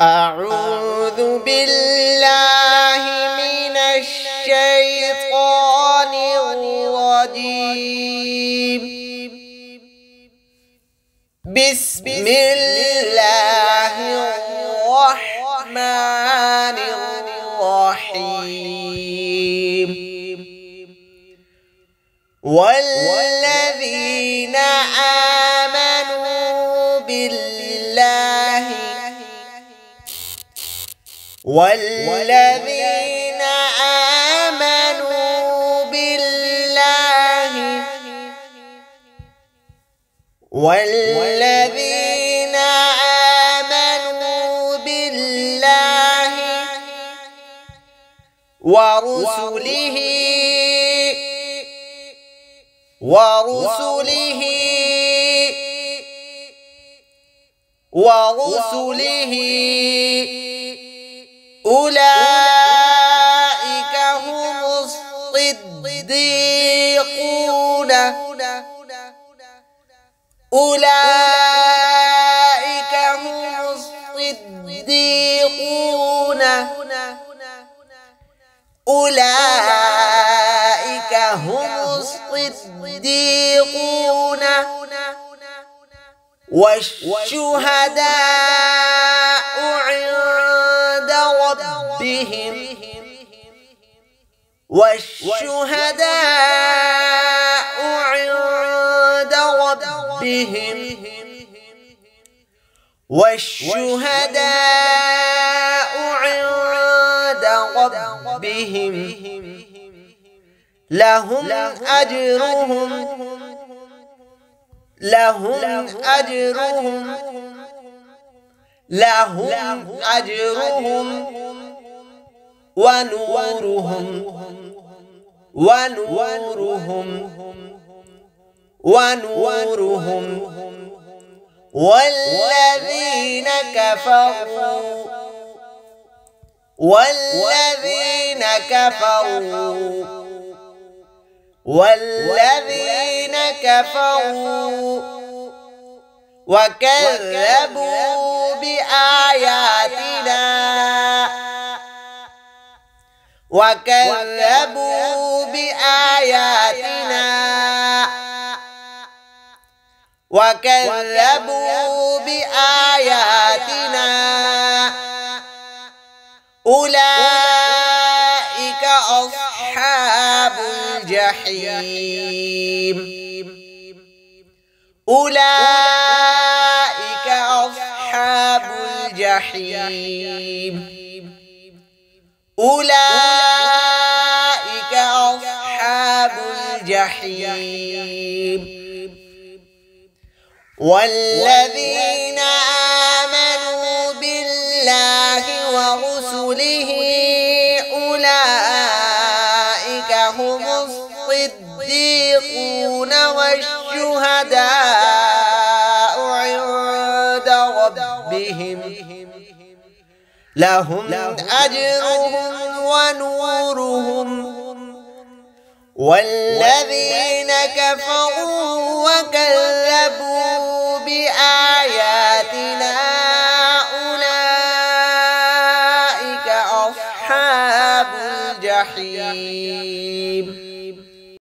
أعوذ بالله من الشيطان الرجيم. بسم الله الرحمن الرحيم. والذين آمنوا بالله والذين آمنوا بالله والذين آمنوا بالله ورسله أولئك هم الصديقون أولئك هم الصديقون أولئك هم الصديقون والشهداء عند ربهم لهم أجرهم ونورهم والذين كفروا وكذبوا بآياتنا أولئك أصحاب الجحيم. أولئك أصحاب الجحيم. أولئك أصحاب الجحيم. والذين آمنوا بالله ورسله أولئك هم الصديقون والشهداء عند ربهم لهم أجرهم ونورهم والذين كفروا